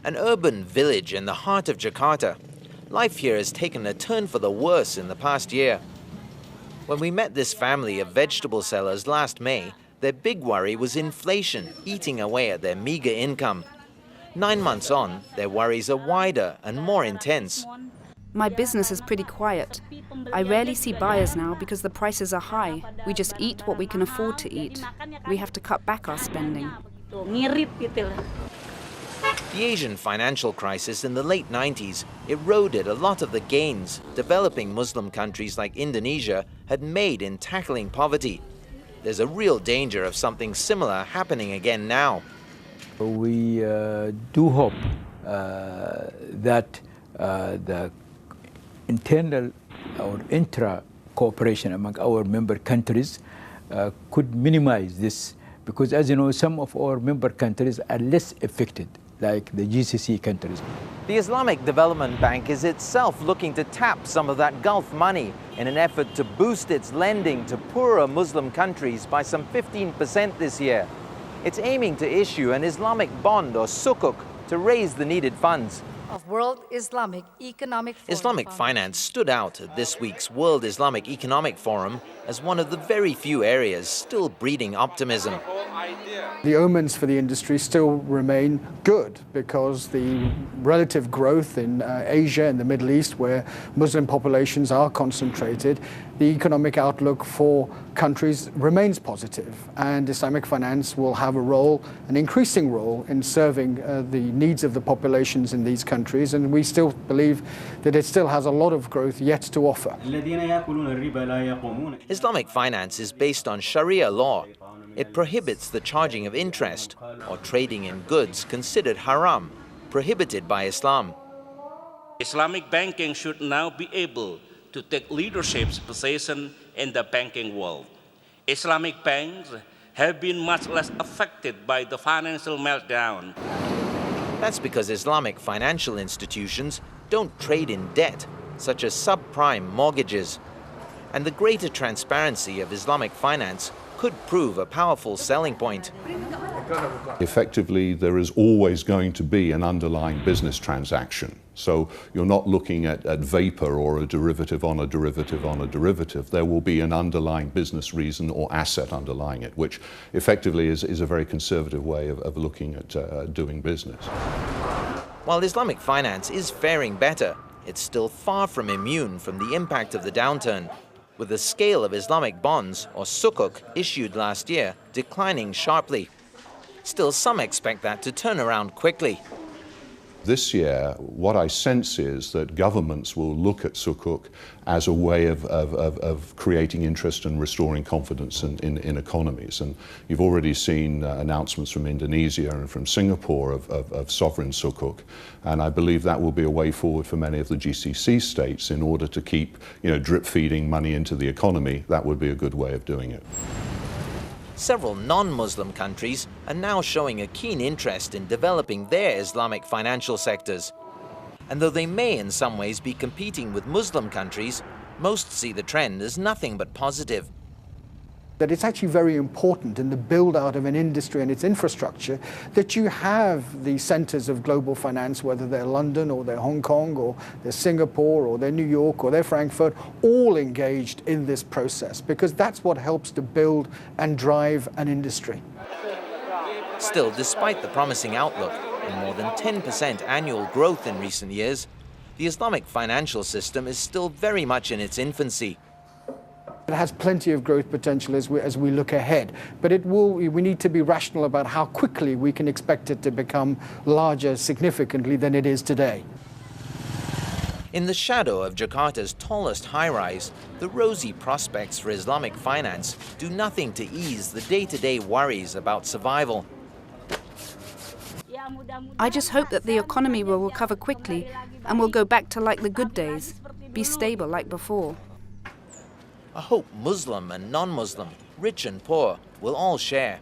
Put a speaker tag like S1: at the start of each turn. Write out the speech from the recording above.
S1: An urban village in the heart of Jakarta, life here has taken a turn for the worse in the past year. When we met this family of vegetable sellers last May, their big worry was inflation eating away at their meager income. 9 months on, their worries are wider and more intense.
S2: My business is pretty quiet. I rarely see buyers now because the prices are high. We just eat what we can afford to eat. We have to cut back our spending.
S1: The Asian financial crisis in the late 90s eroded a lot of the gains developing Muslim countries like Indonesia had made in tackling poverty. There's a real danger of something similar happening again now.
S3: We do hope that the internal or intra-cooperation among our member countries could minimize this, because as you know, some of our member countries are less affected, like the GCC countries.
S1: The Islamic Development Bank is itself looking to tap some of that Gulf money in an effort to boost its lending to poorer Muslim countries by some 15% this year. It's aiming to issue an Islamic bond or sukuk to raise the needed funds.
S4: Of World Islamic Economic Forum.
S1: Islamic finance stood out at this week's World Islamic Economic Forum as one of the very few areas still breeding optimism.
S5: The omens for the industry still remain good because the relative growth in Asia and the Middle East, where Muslim populations are concentrated, the economic outlook for countries remains positive, and Islamic finance will have a role, an increasing role, in serving the needs of the populations in these countries, and we still believe that it still has a lot of growth yet to offer.
S1: Islamic finance is based on Sharia law. It prohibits the charging of interest or trading in goods considered haram, prohibited by Islam.
S6: Islamic banking should now be able to take leadership position in the banking world. Islamic banks have been much less affected by the financial meltdown.
S1: That's because Islamic financial institutions don't trade in debt, such as subprime mortgages. And the greater transparency of Islamic finance could prove a powerful selling point.
S7: Effectively, there is always going to be an underlying business transaction. So you're not looking at vapor or a derivative on a derivative on a derivative. There will be an underlying business reason or asset underlying it, which effectively is a very conservative way of looking at doing business.
S1: While Islamic finance is faring better, it's still far from immune from the impact of the downturn, with the scale of Islamic bonds, or sukuk, issued last year declining sharply. Still, some expect that to turn around quickly.
S7: This year, what I sense is that governments will look at sukuk as a way of creating interest and restoring confidence in economies. And you've already seen announcements from Indonesia and from Singapore of sovereign sukuk. And I believe that will be a way forward for many of the GCC states in order to keep, drip feeding money into the economy. That would be a good way of doing it.
S1: Several non-Muslim countries are now showing a keen interest in developing their Islamic financial sectors. And though they may in some ways be competing with Muslim countries, most see the trend as nothing but positive.
S5: That it's actually very important in the build-out of an industry and its infrastructure that you have the centers of global finance, whether they're London or they're Hong Kong or they're Singapore or they're New York or they're Frankfurt, all engaged in this process, because that's what helps to build and drive an industry.
S1: Still, despite the promising outlook and more than 10% annual growth in recent years, the Islamic financial system is still very much in its infancy.
S5: It has plenty of growth potential as we look ahead, but we need to be rational about how quickly we can expect it to become larger significantly than it is today.
S1: In the shadow of Jakarta's tallest high-rise, the rosy prospects for Islamic finance do nothing to ease the day-to-day worries about survival.
S2: I just hope that the economy will recover quickly and will go back to like the good days, be stable like before.
S1: A hope Muslim and non-Muslim, rich and poor, will all share.